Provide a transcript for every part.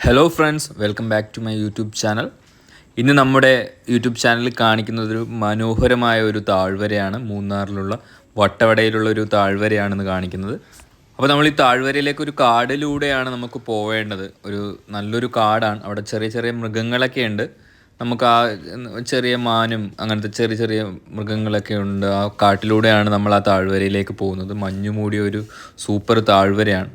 Hello friends, welcome back to my YouTube channel. ഇന്ന് നമ്മുടെ YouTube ചാനലിൽ കാണിക്കുന്നതൊരു മനോഹരമായ ഒരു താഴ്വരയാണ്. മൂന്നാറിലുള്ള വട്ടവടയിലുള്ള ഒരു താഴ്വരയാണെന്ന് കാണിക്കുന്നത്. അപ്പോൾ നമ്മൾ ഈ താഴ്വരയിലേക്ക് ഒരു കാടിലൂടെയാണ് നമുക്ക് പോവേണ്ടത്. ഒരു നല്ലൊരു കാടാണ്. അവിടെ ചെറിയ ചെറിയ മൃഗങ്ങളൊക്കെ ഉണ്ട്. നമുക്ക് ആ ചെറിയ മാനും അങ്ങനത്തെ ചെറിയ ചെറിയ മൃഗങ്ങളൊക്കെ ഉണ്ട്. ആ കാട്ടിലൂടെയാണ് നമ്മൾ ആ താഴ്വരയിലേക്ക് പോകുന്നത്. മഞ്ഞു മൂടിയ ഒരു സൂപ്പർ താഴ്വരയാണ്.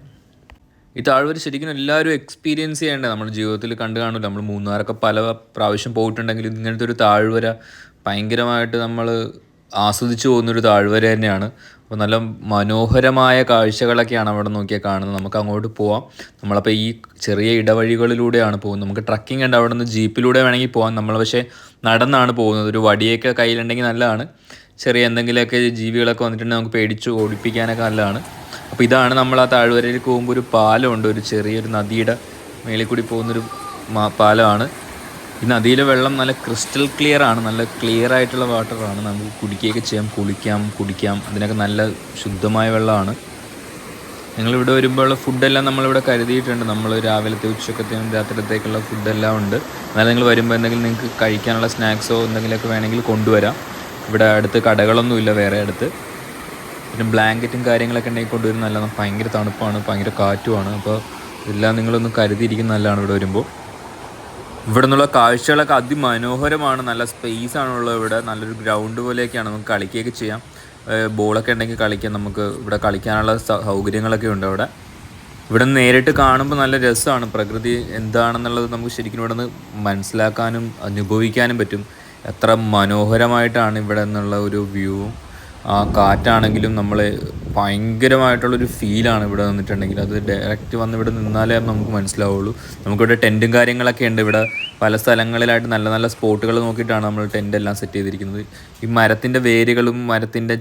ഈ താഴ്വര ശരിക്കും എല്ലാവരും എക്സ്പീരിയൻസ് ചെയ്യേണ്ടത്. നമ്മുടെ ജീവിതത്തിൽ കണ്ടു കാണില്ല. നമ്മൾ മൂന്നാറൊക്കെ പല പ്രാവശ്യം പോയിട്ടുണ്ടെങ്കിലും ഇങ്ങനത്തെ ഒരു താഴ്വര ഭയങ്കരമായിട്ട് നമ്മൾ ആസ്വദിച്ചു പോകുന്നൊരു താഴ്വര തന്നെയാണ്. അപ്പോൾ നല്ല മനോഹരമായ കാഴ്ചകളൊക്കെയാണ് അവിടെ നോക്കിയാൽ കാണുന്നത്. നമുക്ക് അങ്ങോട്ട് പോവാം. നമ്മളപ്പോൾ ഈ ചെറിയ ഇടവഴികളിലൂടെയാണ് പോകുന്നത്. നമുക്ക് ട്രക്കിംഗ് ഉണ്ട്. അവിടെ നിന്ന് ജീപ്പിലൂടെ വേണമെങ്കിൽ പോകാം. നമ്മൾ പക്ഷേ നടന്നാണ് പോകുന്നത്. ഒരു വടിയൊക്കെ കയ്യിലുണ്ടെങ്കിൽ നല്ലതാണ്. ചെറിയ എന്തെങ്കിലുമൊക്കെ ജീവികളൊക്കെ വന്നിട്ടുണ്ടെങ്കിൽ നമുക്ക് പേടിച്ച് ഓടിപ്പിക്കാനൊക്കെ നല്ലതാണ്. അപ്പോൾ ഇതാണ് നമ്മൾ ആ താഴ്വരയിലേക്ക് പോകുമ്പോൾ ഒരു പാലമുണ്ട്. ഒരു ചെറിയൊരു നദിയുടെ മേളിൽ കൂടി പോകുന്നൊരു പാലമാണ്. ഈ നദിയിലെ വെള്ളം നല്ല ക്രിസ്റ്റൽ ക്ലിയർ ആണ്. നല്ല ക്ലിയർ ആയിട്ടുള്ള വാട്ടറാണ്. നമുക്ക് കുടിക്കുകയൊക്കെ ചെയ്യാം, കുടിക്കാം. അതിനൊക്കെ നല്ല ശുദ്ധമായ വെള്ളമാണ്. നിങ്ങളിവിടെ വരുമ്പോഴുള്ള ഫുഡെല്ലാം നമ്മളിവിടെ കരുതിയിട്ടുണ്ട്. നമ്മൾ രാവിലത്തെ ഉച്ചക്കത്തെയും രാത്രിയത്തേക്കുള്ള ഫുഡെല്ലാം ഉണ്ട്. എന്നാലും നിങ്ങൾ വരുമ്പോൾ എന്തെങ്കിലും നിങ്ങൾക്ക് കഴിക്കാനുള്ള സ്നാക്സോ എന്തെങ്കിലുമൊക്കെ വേണമെങ്കിൽ കൊണ്ടുവരാം. ഇവിടെ അടുത്ത് കടകളൊന്നുമില്ല വേറെ അടുത്ത്. പിന്നെ ബ്ലാങ്കറ്റും കാര്യങ്ങളൊക്കെ ഉണ്ടെങ്കിൽ കൊണ്ടുവരും. നല്ലതാണ്. ഭയങ്കര തണുപ്പാണ്, ഭയങ്കര കാറ്റുമാണ്. അപ്പോൾ ഇതെല്ലാം നിങ്ങളൊന്ന് കരുതിയിരിക്കുന്ന നല്ലതാണ് ഇവിടെ വരുമ്പോൾ. ഇവിടെ നിന്നുള്ള കാഴ്ചകളൊക്കെ അതിമനോഹരമാണ്. നല്ല സ്പേസ് ആണുള്ളത്. ഇവിടെ നല്ലൊരു ഗ്രൗണ്ട് പോലെയൊക്കെയാണ്. നമുക്ക് കളിക്കുകയൊക്കെ ചെയ്യാം. ബോളൊക്കെ ഉണ്ടെങ്കിൽ കളിക്കാം. നമുക്ക് ഇവിടെ കളിക്കാനുള്ള സൗകര്യങ്ങളൊക്കെ ഉണ്ട് അവിടെ. ഇവിടെ നിന്ന് നേരിട്ട് കാണുമ്പോൾ നല്ല രസമാണ്. പ്രകൃതി എന്താണെന്നുള്ളത് നമുക്ക് ശരിക്കും ഇവിടെ നിന്ന് മനസ്സിലാക്കാനും അനുഭവിക്കാനും പറ്റും. എത്ര മനോഹരമായിട്ടാണ് ഇവിടെ നിന്നുള്ള ഒരു വ്യൂവും ആ കാറ്റാണെങ്കിലും നമ്മൾ ഭയങ്കരമായിട്ടുള്ളൊരു ഫീലാണ് ഇവിടെ നിന്നിട്ടുണ്ടെങ്കിൽ. അത് ഡയറക്റ്റ് വന്ന് ഇവിടെ നിന്നാലേ നമുക്ക് മനസ്സിലാവുള്ളൂ. നമുക്കിവിടെ ടെൻറ്റും കാര്യങ്ങളൊക്കെ ഉണ്ട്. ഇവിടെ പല സ്ഥലങ്ങളിലായിട്ട് നല്ല നല്ല സ്പോട്ടുകൾ നോക്കിയിട്ടാണ് നമ്മൾ ടെൻ്റ് എല്ലാം സെറ്റ് ചെയ്തിരിക്കുന്നത്. ഈ മരത്തിൻ്റെ വേരുകളും മരത്തിൻ്റെ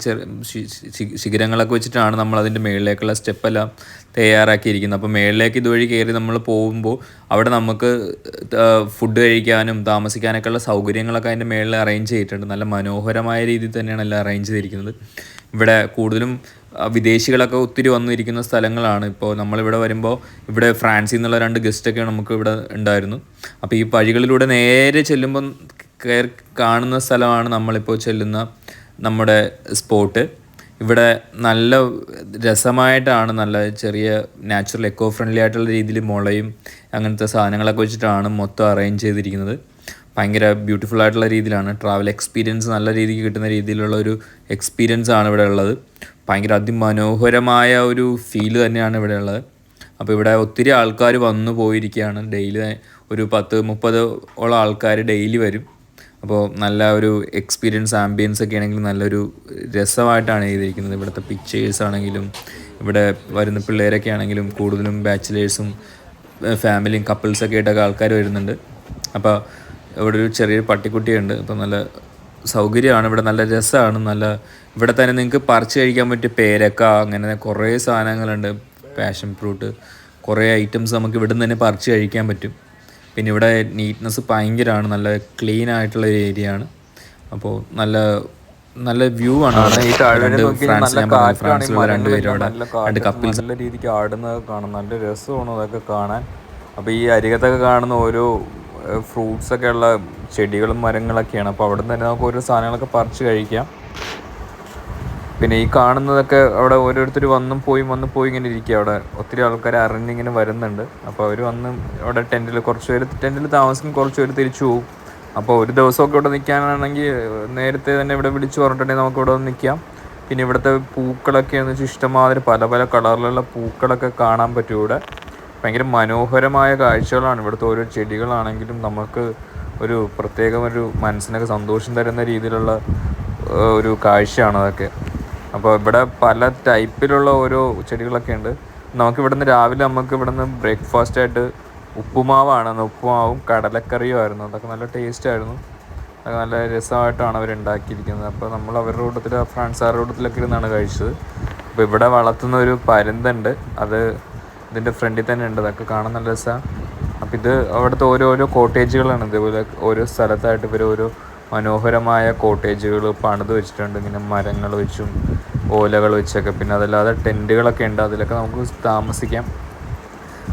ശിഖരങ്ങളൊക്കെ വെച്ചിട്ടാണ് നമ്മൾ അതിൻ്റെ മുകളിലേക്കുള്ള സ്റ്റെപ്പെല്ലാം തയ്യാറാക്കിയിരിക്കുന്നത്. അപ്പോൾ മുകളിലേക്ക് ഇതുവഴി കയറി നമ്മൾ പോകുമ്പോൾ അവിടെ നമുക്ക് ഫുഡ് കഴിക്കാനും താമസിക്കാനൊക്കെ ഉള്ള സൗകര്യങ്ങളൊക്കെ അതിൻ്റെ മുകളിൽ അറേഞ്ച് ചെയ്തിട്ടുണ്ട്. നല്ല മനോഹരമായ രീതിയിൽ തന്നെയാണ് എല്ലാം അറേഞ്ച് ചെയ്തിരിക്കുന്നത്. ഇവിടെ കൂടുതലും വിദേശികളൊക്കെ ഒത്തിരി വന്നിരിക്കുന്ന സ്ഥലങ്ങളാണ്. ഇപ്പോൾ നമ്മളിവിടെ വരുമ്പോൾ ഇവിടെ ഫ്രാൻസിൽ നിന്നുള്ള 2 ഗസ്റ്റൊക്കെ നമുക്ക് ഇവിടെ ഉണ്ടായിരുന്നു. അപ്പോൾ ഈ വഴികളിലൂടെ നേരെ ചെല്ലുമ്പം കാണുന്ന സ്ഥലമാണ് നമ്മളിപ്പോൾ ചെല്ലുന്ന നമ്മുടെ സ്പോട്ട്. ഇവിടെ നല്ല രസമായിട്ടാണ് നല്ല ചെറിയ നാച്ചുറൽ എക്കോ ഫ്രണ്ട്ലി ആയിട്ടുള്ള രീതിയിൽ മുളയും അങ്ങനത്തെ സാധനങ്ങളൊക്കെ വെച്ചിട്ടാണ് മൊത്തം അറേഞ്ച് ചെയ്തിരിക്കുന്നത്. ഭയങ്കര ബ്യൂട്ടിഫുൾ ആയിട്ടുള്ള രീതിയിലാണ്. ട്രാവൽ എക്സ്പീരിയൻസ് നല്ല രീതിക്ക് കിട്ടുന്ന രീതിയിലുള്ള ഒരു എക്സ്പീരിയൻസ് ആണ് ഇവിടെ ഉള്ളത്. ഭയങ്കര അതിമനോഹരമായ ഒരു ഫീല് തന്നെയാണ് ഇവിടെ ഉള്ളത്. അപ്പോൾ ഇവിടെ ഒത്തിരി ആൾക്കാർ വന്നു പോയിരിക്കുകയാണ്. ഡെയിലി ഒരു 10-30 ആൾക്കാർ ഡെയിലി വരും. അപ്പോൾ നല്ല ഒരു എക്സ്പീരിയൻസ് ആംബിയൻസ് ഒക്കെ ആണെങ്കിലും നല്ലൊരു രസമായിട്ടാണ് ചെയ്തിരിക്കുന്നത്. ഇവിടുത്തെ പിക്ചേഴ്സ് ആണെങ്കിലും ഇവിടെ വരുന്ന പിള്ളേരൊക്കെ ആണെങ്കിലും കൂടുതലും ബാച്ചിലേഴ്സും ഫാമിലിയും കപ്പിൾസൊക്കെ ആയിട്ടൊക്കെ ആൾക്കാർ വരുന്നുണ്ട്. അപ്പോൾ ഇവിടെ ഒരു ചെറിയൊരു പട്ടിക്കുട്ടിയുണ്ട്. അപ്പോൾ നല്ല സൗകര്യമാണ്. ഇവിടെ നല്ല രസമാണ്. നല്ല ഇവിടെ തന്നെ നിങ്ങൾക്ക് പറിച്ച് കഴിക്കാൻ പറ്റിയ പേരക്ക അങ്ങനെ കുറേ സാധനങ്ങളുണ്ട്. പാഷൻ ഫ്രൂട്ട് കുറേ ഐറ്റംസ് നമുക്ക് ഇവിടെ നിന്ന് തന്നെ പറിച്ച് കഴിക്കാൻ പറ്റും. പിന്നെ ഇവിടെ നീറ്റ്നെസ് ഭയങ്കരമാണ്. നല്ല ക്ലീൻ ആയിട്ടുള്ള ഒരു ഏരിയ ആണ്. അപ്പോൾ നല്ല നല്ല വ്യൂ ആണ്. ഫ്രാൻസിലുള്ള 2 പേരും അവിടെ 2 കപ്പിൾസ് നല്ല രീതിക്ക് ആടുന്നത് കാണാം. നല്ല രസമാണ് അതൊക്കെ കാണാൻ. അപ്പോൾ ഈ അരികത്തൊക്കെ കാണുന്ന ഓരോ ഫ്രൂട്ട്സൊക്കെ ഉള്ള ചെടികളും മരങ്ങളൊക്കെയാണ്. അപ്പോൾ അവിടെ നിന്ന് തന്നെ നമുക്ക് ഓരോ സാധനങ്ങളൊക്കെ പറിച്ച് കഴിക്കാം. പിന്നെ ഈ കാണുന്നതൊക്കെ അവിടെ ഓരോരുത്തർ വന്നും പോയി ഇങ്ങനെ ഇരിക്കുക. അവിടെ ഒത്തിരി ആൾക്കാർ അറിഞ്ഞിങ്ങനെ വരുന്നുണ്ട്. അപ്പോൾ അവർ വന്ന് അവിടെ കുറച്ച് പേര് ടെൻറ്റിൽ താമസിക്കും, കുറച്ച് പേര് തിരിച്ചു പോകും. അപ്പോൾ ഒരു ദിവസമൊക്കെ ഇവിടെ നിൽക്കാനാണെങ്കിൽ നേരത്തെ തന്നെ ഇവിടെ വിളിച്ച് പറഞ്ഞിട്ടുണ്ടെങ്കിൽ നമുക്ക് ഇവിടെ വന്ന് നിൽക്കാം. പിന്നെ ഇവിടുത്തെ പൂക്കളൊക്കെ എന്ന് വെച്ചാൽ ഇഷ്ടമാതിരി പല പല കളറിലുള്ള പൂക്കളൊക്കെ കാണാൻ പറ്റും ഇവിടെ. ഭയങ്കര മനോഹരമായ കാഴ്ചകളാണ്. ഇവിടുത്തെ ഓരോ ചെടികളാണെങ്കിലും നമുക്ക് ഒരു പ്രത്യേകം ഒരു മനസ്സിനൊക്കെ സന്തോഷം തരുന്ന രീതിയിലുള്ള ഒരു കാഴ്ചയാണ് അതൊക്കെ. അപ്പോൾ ഇവിടെ പല ടൈപ്പിലുള്ള ഓരോ ചെടികളൊക്കെ ഉണ്ട്. രാവിലെ നമുക്ക് ഇവിടുന്ന് ബ്രേക്ക്ഫാസ്റ്റായിട്ട് ഉപ്പുമാവും കടലക്കറിയും ആയിരുന്നു. അതൊക്കെ നല്ല ടേസ്റ്റായിരുന്നു. അതൊക്കെ നല്ല രസമായിട്ടാണ് അവരുണ്ടാക്കിയിരിക്കുന്നത്. അപ്പോൾ നമ്മൾ അവരുടെ കൂട്ടത്തിൽ ഫ്രാൻസാരുടെ കൂട്ടത്തിലൊക്കെ ഇരുന്നാണ് കഴിച്ചത്. അപ്പോൾ ഇവിടെ വളർത്തുന്ന ഒരു പരുന്തുണ്ട്. അത് ഇതിൻ്റെ ഫ്രണ്ടിൽ തന്നെ ഉണ്ട്. അതൊക്കെ കാണാൻ നല്ല രസമാണ്. അപ്പോൾ ഇത് അവിടുത്തെ ഓരോരോ കോട്ടേജുകളാണ്. ഇതേപോലെ ഓരോ സ്ഥലത്തായിട്ട് ഇവർ ഓരോ മനോഹരമായ കോട്ടേജുകൾ പണിത് വെച്ചിട്ടുണ്ട്. ഇങ്ങനെ മരങ്ങൾ വെച്ചും ഓലകൾ വെച്ചൊക്കെ. പിന്നെ അതല്ലാതെ ടെൻറ്റുകളൊക്കെ ഉണ്ട്. അതിലൊക്കെ നമുക്ക് താമസിക്കാം.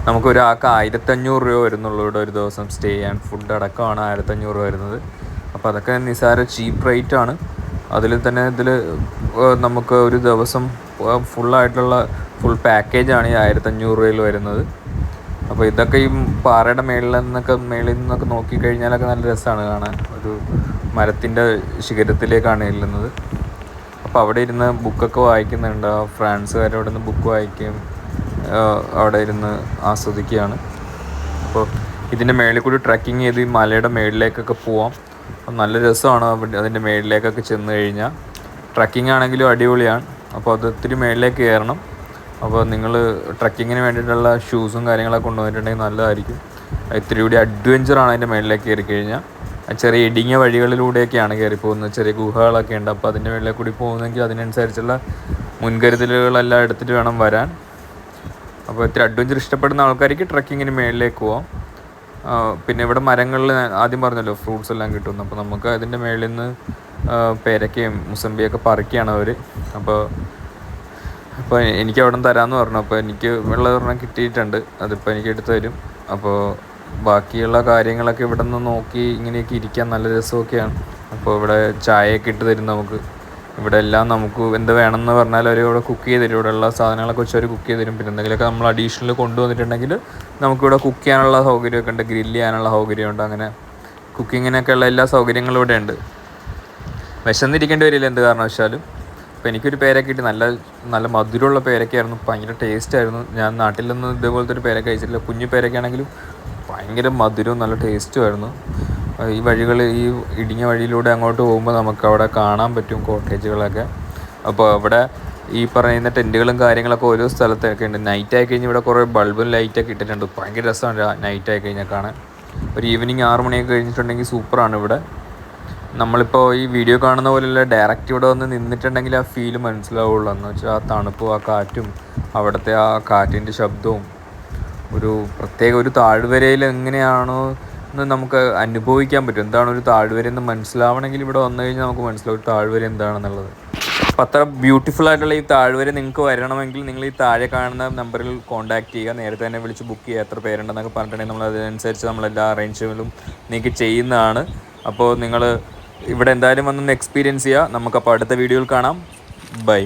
നമുക്ക് ഒരാൾക്ക് 1500 രൂപ വരുന്നുള്ളൂ ഇവിടെ ഒരു ദിവസം സ്റ്റേ ചെയ്യാൻ. ഫുഡ് അടക്കമാണ് 1500 രൂപ വരുന്നത്. അപ്പോൾ അതൊക്കെ നിസാര ചീപ്പ് റേറ്റാണ്. അതിൽ തന്നെ ഇതിൽ നമുക്ക് ഒരു ദിവസം ഫുള്ളായിട്ടുള്ള ഫുൾ പാക്കേജാണ് ഈ 1500 രൂപയിൽ വരുന്നത്. അപ്പോൾ ഇതൊക്കെ ഈ പാറയുടെ മേളിൽ നിന്നൊക്കെ നോക്കിക്കഴിഞ്ഞാലൊക്കെ നല്ല രസമാണ് കാണാൻ. ഒരു മരത്തിൻ്റെ ശിഖരത്തിലേക്കാണ് ചെല്ലുന്നത്. അപ്പോൾ അവിടെ ഇരുന്ന് ബുക്കൊക്കെ വായിക്കുന്നുണ്ട്. ഫ്രാൻസുകാരവിടെ നിന്ന് ബുക്ക് വായിക്കുകയും അവിടെ ഇരുന്ന് ആസ്വദിക്കുകയാണ്. അപ്പോൾ ഇതിൻ്റെ മേളിൽ കൂടി ട്രക്കിങ് ചെയ്ത് ഈ മലയുടെ മേളിലേക്കൊക്കെ പോവാം. നല്ല രസമാണ് അതിൻ്റെ മേളിലേക്കൊക്കെ ചെന്ന് കഴിഞ്ഞാൽ. ട്രക്കിംഗ് ആണെങ്കിലും അടിപൊളിയാണ്. അപ്പോൾ അത് ഒത്തിരി മേളിലേക്ക് കയറണം. അപ്പോൾ നിങ്ങൾ ട്രക്കിങ്ങിന് വേണ്ടിയിട്ടുള്ള ഷൂസും കാര്യങ്ങളൊക്കെ കൊണ്ടുവന്നിട്ടുണ്ടെങ്കിൽ നല്ലതായിരിക്കും. ഇത്തിരി കൂടി അഡ്വഞ്ചറാണ് അതിൻ്റെ മേളിലേക്ക് കയറി കഴിഞ്ഞാൽ. ചെറിയ ഇടുങ്ങിയ വഴികളിലൂടെയൊക്കെയാണ് കയറി പോകുന്നത്. ചെറിയ ഗുഹകളൊക്കെ ഉണ്ട്. അപ്പോൾ അതിൻ്റെ മേളിലേക്ക് കൂടി പോകുന്നെങ്കിൽ അതിനനുസരിച്ചുള്ള മുൻകരുതലുകളെല്ലാം എടുത്തിട്ട് വേണം വരാൻ. അപ്പോൾ ഇത്തിരി അഡ്വഞ്ചർ ഇഷ്ടപ്പെടുന്ന ആൾക്കാർക്ക് ട്രക്കിങ്ങിന് മേളിലേക്ക് പോവാം. പിന്നെ ഇവിടെ മരങ്ങളിൽ ആദ്യം പറഞ്ഞല്ലോ ഫ്രൂട്ട്സ് എല്ലാം കിട്ടുന്നു. അപ്പോൾ നമുക്ക് അതിൻ്റെ മേളിൽ നിന്ന് പേരക്കയും മുസമ്പിയൊക്കെ പറിക്കുകയാണ് അവർ. അപ്പോൾ എനിക്ക് അവിടെ നിന്ന് തരാമെന്ന് പറഞ്ഞു. അപ്പോൾ എനിക്ക് വെള്ളം കിട്ടിയിട്ടുണ്ട്. അതിപ്പോൾ എനിക്ക് എടുത്തു തരും. അപ്പോൾ ബാക്കിയുള്ള കാര്യങ്ങളൊക്കെ ഇവിടെ നിന്ന് നോക്കി ഇങ്ങനെയൊക്കെ ഇരിക്കാൻ നല്ല രസമൊക്കെയാണ്. അപ്പോൾ ഇവിടെ ചായയൊക്കെ ഇട്ട് തരും നമുക്ക്. ഇവിടെ എല്ലാം നമുക്ക് എന്ത് വേണമെന്ന് പറഞ്ഞാൽ അവർ ഇവിടെ കുക്ക് ചെയ്ത് തരും. ഇവിടെയുള്ള സാധനങ്ങളൊക്കെ വെച്ച് അവർ കുക്ക് ചെയ്ത് തരും. പിന്നെ എന്തെങ്കിലുമൊക്കെ നമ്മൾ അഡീഷണൽ കൊണ്ടുവന്നിട്ടുണ്ടെങ്കിൽ നമുക്കിവിടെ കുക്ക് ചെയ്യാനുള്ള സൗകര്യമൊക്കെ ഉണ്ട്. ഗ്രില്ല് ചെയ്യാനുള്ള സൗകര്യമുണ്ട്. അങ്ങനെ കുക്കിങ്ങിനൊക്കെയുള്ള എല്ലാ സൗകര്യങ്ങളും ഇവിടെ ഉണ്ട്. വിശന്നിരിക്കേണ്ടി വരില്ല എന്ത് കാരണവശാലും. അപ്പോൾ എനിക്കൊരു പേരക്ക കിട്ടി. നല്ല മധുരമുള്ള പേരക്കയായിരുന്നു. ഭയങ്കര ടേസ്റ്റായിരുന്നു. ഞാൻ നാട്ടിൽ നിന്ന് ഇതേപോലത്തെ ഒരു പേരക്ക കഴിച്ചിട്ടില്ല. കുഞ്ഞു പേരക്കയാണെങ്കിലും ഭയങ്കര മധുരവും നല്ല ടേസ്റ്റുമായിരുന്നു. ഈ ഇടുങ്ങിയ വഴിയിലൂടെ അങ്ങോട്ട് പോകുമ്പോൾ നമുക്ക് അവിടെ കാണാൻ പറ്റും കോട്ടേജുകളൊക്കെ. അപ്പോൾ അവിടെ ഈ പറയുന്ന ടെൻറ്റുകളും കാര്യങ്ങളൊക്കെ ഓരോ സ്ഥലത്തൊക്കെ ഉണ്ട്. നൈറ്റ് ആയി കഴിഞ്ഞാൽ ഇവിടെ കുറേ ബൾബും ലൈറ്റൊക്കെ ഇട്ടിട്ടുണ്ട്. ഭയങ്കര രസമാണ് നൈറ്റ് ആയി കഴിഞ്ഞാൽ കാണാൻ. ഒരു ഈവനിങ് 6 മണിയൊക്കെ കഴിഞ്ഞിട്ടുണ്ടെങ്കിൽ സൂപ്പറാണ് ഇവിടെ. നമ്മളിപ്പോൾ ഈ വീഡിയോ കാണുന്ന പോലെയല്ല, ഡയറക്റ്റ് ഇവിടെ വന്ന് നിന്നിട്ടുണ്ടെങ്കിൽ ആ ഫീല് മനസ്സിലാവുള്ളൂ. എന്ന് വെച്ചാൽ ആ തണുപ്പും ആ കാറ്റും അവിടുത്തെ ആ കാറ്റിൻ്റെ ശബ്ദവും ഒരു പ്രത്യേക ഒരു താഴ്വരയിൽ എങ്ങനെയാണോ എന്ന് നമുക്ക് അനുഭവിക്കാൻ പറ്റും. എന്താണ് ഒരു താഴ്വര എന്ന് മനസ്സിലാവണമെങ്കിൽ ഇവിടെ വന്നു കഴിഞ്ഞാൽ നമുക്ക് മനസ്സിലാവും താഴ്വര എന്താണെന്നുള്ളത്. അപ്പം അത്ര ബ്യൂട്ടിഫുൾ ആയിട്ടുള്ള ഈ താഴ്വര നിങ്ങൾക്ക് വരണമെങ്കിൽ നിങ്ങൾ ഈ താഴെ കാണുന്ന നമ്പറിൽ കോൺടാക്ട് ചെയ്യുക. നേരത്തെ തന്നെ വിളിച്ച് ബുക്ക് ചെയ്യുക. എത്ര പേരുണ്ടെന്നൊക്കെ പറഞ്ഞിട്ടുണ്ടെങ്കിൽ നമ്മൾ അതിനനുസരിച്ച് നമ്മളെല്ലാ അറേഞ്ച്മെൻറ്റും നിങ്ങൾക്ക് ചെയ്യുന്നതാണ്. അപ്പോൾ നിങ്ങൾ ഇവിടെ എന്തായാലും വന്നൊന്ന് എക്സ്പീരിയൻസ് ചെയ്യുക. നമുക്കപ്പോൾ അടുത്ത വീഡിയോയിൽ കാണാം. ബൈ.